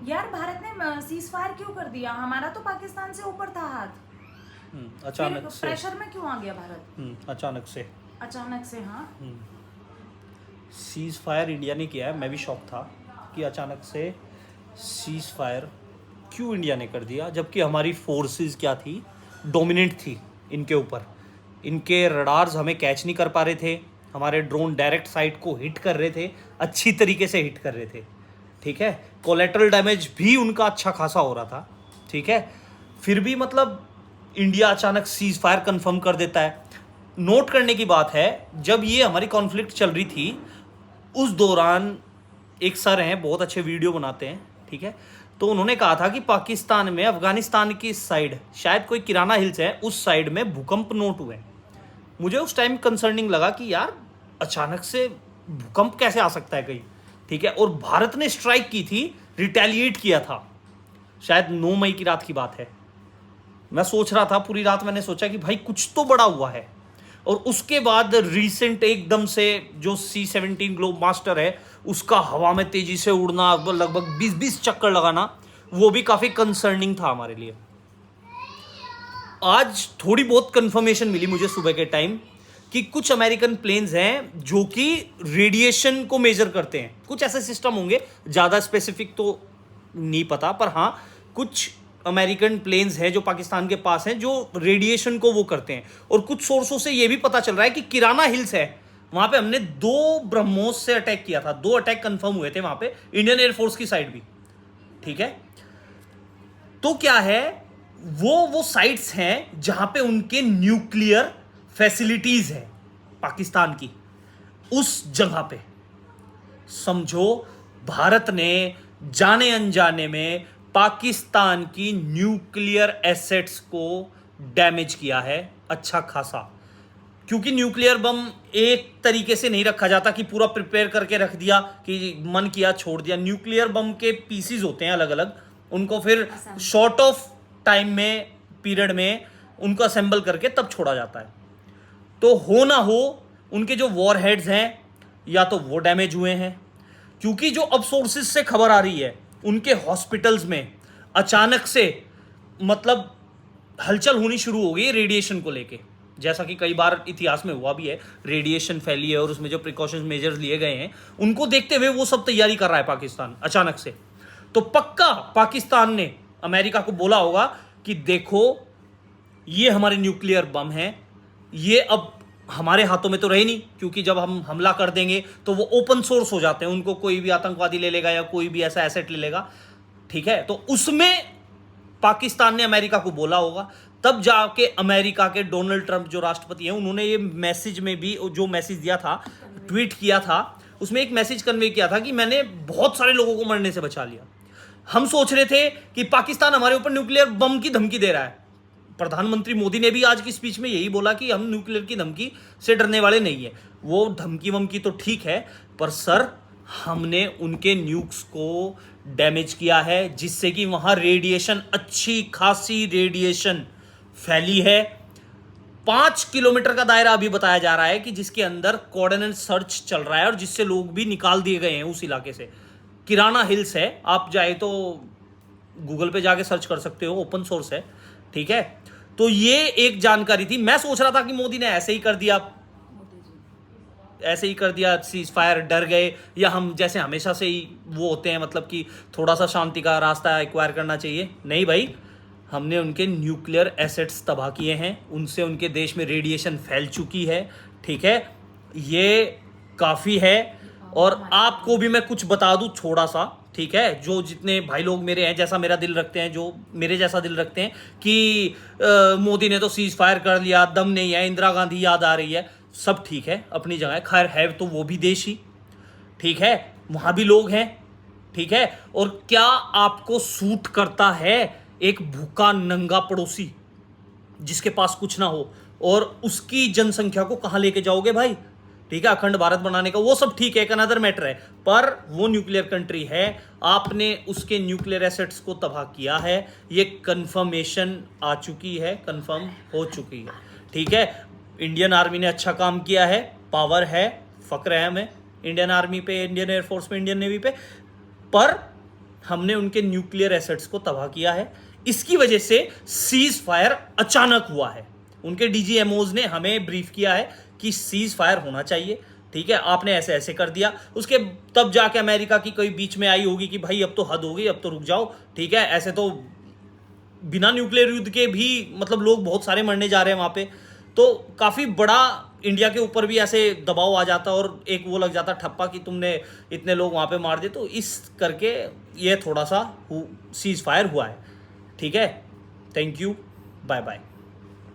यार भारत ने cease fire क्यों कर दिया? हमारा तो पाकिस्तान से ऊपर था हाथ। अचानक से। प्रेशर में क्यों आ गया भारत अचानक से। अचानक से? हाँ, सीज फायर इंडिया ने किया है। मैं भी शॉक था कि अचानक से सीज फायर क्यों इंडिया ने कर दिया, जबकि हमारी फोर्सेस क्या थी, डोमिनेंट थी इनके ऊपर। इनके रडार्स हमें कैच नहीं कर पा रहे थे, हमारे ड्रोन डायरेक्ट साइट को हिट कर रहे थे, अच्छी तरीके से हिट कर रहे थे। ठीक है, कोलेटरल डैमेज भी उनका अच्छा खासा हो रहा था। ठीक है, फिर भी मतलब इंडिया अचानक सीज फायर कंफर्म कर देता है। नोट करने की बात है, जब ये हमारी कॉन्फ्लिक्ट चल रही थी उस दौरान एक सर हैं, बहुत अच्छे वीडियो बनाते हैं, ठीक है, तो उन्होंने कहा था कि पाकिस्तान में अफगानिस्तान की साइड शायद कोई किराना हिल्स है, उस साइड में भूकंप नोट हुए। मुझे उस टाइम कंसर्निंग लगा कि यार अचानक से भूकंप कैसे आ सकता है कहीं। ठीक है, और भारत ने स्ट्राइक की थी, रिटेलिएट किया था, शायद 9 मई की रात की बात है। मैं सोच रहा था, पूरी रात मैंने सोचा कि भाई कुछ तो बड़ा हुआ है। और उसके बाद रिसेंट एकदम से जो C-17 ग्लोब मास्टर है उसका हवा में तेजी से उड़ना, लगभग 20-20 चक्कर लगाना, वो भी काफी कंसर्निंग था हमारे लिए। आज थोड़ी बहुत कंफर्मेशन मिली मुझे सुबह के टाइम कि कुछ अमेरिकन प्लेन्स हैं जो कि रेडिएशन को मेजर करते हैं। कुछ ऐसे सिस्टम होंगे, ज़्यादा स्पेसिफिक तो नहीं पता, पर हाँ कुछ अमेरिकन प्लेन्स हैं जो पाकिस्तान के पास हैं जो रेडिएशन को वो करते हैं। और कुछ सोर्सों से ये भी पता चल रहा है कि किराना हिल्स है, वहाँ पे हमने 2 ब्रह्मोस से अटैक किया था, 2 अटैक कंफर्म हुए थे वहाँ पे, इंडियन एयरफोर्स की साइड भी। ठीक है, तो क्या है, वो साइट्स हैं जहां पे उनके न्यूक्लियर फैसिलिटीज है पाकिस्तान की, उस जगह पे समझो भारत ने जाने अनजाने में पाकिस्तान की न्यूक्लियर एसेट्स को डैमेज किया है अच्छा खासा। क्योंकि न्यूक्लियर बम एक तरीके से नहीं रखा जाता कि पूरा प्रिपेयर करके रख दिया कि मन किया छोड़ दिया। न्यूक्लियर बम के पीसीज होते हैं अलग अलग, उनको फिर शॉर्ट ऑफ टाइम में, पीरियड में उनको असेंबल करके तब छोड़ा जाता है। तो हो ना हो उनके जो वॉर हेड्स हैं या तो वो डैमेज हुए हैं, क्योंकि जो अब सोर्सेज से खबर आ रही है उनके हॉस्पिटल्स में अचानक से मतलब हलचल होनी शुरू हो गई रेडिएशन को लेके, जैसा कि कई बार इतिहास में हुआ भी है। रेडिएशन फैली है और उसमें जो प्रिकॉशंस मेजर्स लिए गए हैं उनको देखते हुए वो सब तैयारी कर रहा है पाकिस्तान अचानक से। तो पक्का पाकिस्तान ने अमेरिका को बोला होगा कि देखो ये हमारे न्यूक्लियर बम हैं, ये अब हमारे हाथों में तो रहे नहीं, क्योंकि जब हम हमला कर देंगे तो वो ओपन सोर्स हो जाते हैं, उनको कोई भी आतंकवादी ले लेगा या कोई भी ऐसा एसेट ले लेगा। ठीक है, तो उसमें पाकिस्तान ने अमेरिका को बोला होगा, तब जाके अमेरिका के डोनाल्ड ट्रंप जो राष्ट्रपति हैं उन्होंने ये मैसेज में भी जो मैसेज दिया था, ट्वीट किया था, उसमें एक मैसेज कन्वे किया था कि मैंने बहुत सारे लोगों को मरने से बचा लिया। हम सोच रहे थे कि पाकिस्तान हमारे ऊपर न्यूक्लियर बम की धमकी दे रहा है। प्रधानमंत्री मोदी ने भी आज की स्पीच में यही बोला कि हम न्यूक्लियर की धमकी से डरने वाले नहीं है। वो धमकी वमकी तो ठीक है, पर सर हमने उनके न्यूक्स को डैमेज किया है, जिससे कि वहां रेडिएशन, अच्छी खासी रेडिएशन फैली है। 5 किलोमीटर का दायरा अभी बताया जा रहा है कि जिसके अंदर कोऑर्डिनेट सर्च चल रहा है और जिससे लोग भी निकाल दिए गए हैं उस इलाके से। किराना हिल्स है, आप चाहे तो गूगल पे जाके सर्च कर सकते हो, ओपन सोर्स है। ठीक है, तो ये एक जानकारी थी। मैं सोच रहा था कि मोदी ने ऐसे ही कर दिया, ऐसे ही कर दिया, सीज फायर, डर गए, या हम जैसे हमेशा से ही वो होते हैं, मतलब कि थोड़ा सा शांति का रास्ता एक्वायर करना चाहिए। नहीं भाई, हमने उनके न्यूक्लियर एसेट्स तबाह किए हैं, उनसे उनके देश में रेडिएशन फैल चुकी है। ठीक है, ये काफ़ी है। और आपको भी मैं कुछ बता दूं थोड़ा सा, ठीक है, जो जितने भाई लोग मेरे हैं, जैसा मेरा दिल रखते हैं, जो मेरे जैसा दिल रखते हैं कि मोदी ने तो सीज फायर कर लिया, दम नहीं है, इंदिरा गांधी याद आ रही है, सब ठीक है अपनी जगह, खैर है तो वो भी देश ही, ठीक है, वहां भी लोग हैं। ठीक है, और क्या आपको सूट करता है एक भूखा नंगा पड़ोसी जिसके पास कुछ ना हो, और उसकी जनसंख्या को कहां लेके जाओगे भाई? ठीक है, अखंड भारत बनाने का वो सब ठीक है, एक अनदर मैटर है, पर वो न्यूक्लियर कंट्री है, आपने उसके न्यूक्लियर एसेट्स को तबाह किया है, ये कंफर्मेशन आ चुकी है, कंफर्म हो चुकी है। ठीक है, इंडियन आर्मी ने अच्छा काम किया है, पावर है, फक्र है हमें इंडियन आर्मी पे, इंडियन एयरफोर्स पे, इंडियन नेवी पे, पर हमने उनके न्यूक्लियर एसेट्स को तबाह किया है, इसकी वजह से सीज फायर अचानक हुआ है। उनके डीजीएमओज ने हमें ब्रीफ किया है कि सीज फायर होना चाहिए, ठीक है, आपने ऐसे ऐसे कर दिया। उसके तब जाके अमेरिका की कोई बीच में आई होगी कि भाई अब तो हद हो गई, अब तो रुक जाओ, ठीक है। ऐसे तो बिना न्यूक्लियर युद्ध के भी मतलब लोग बहुत सारे मरने जा रहे हैं वहाँ पे, तो काफ़ी बड़ा इंडिया के ऊपर भी ऐसे दबाव आ जाता और एक वो लग जाता ठप्पा कि तुमने इतने लोग वहाँ पे मार दिए। तो इस करके ये थोड़ा सा सीज फायर हुआ है, ठीक है। Thank you, bye bye.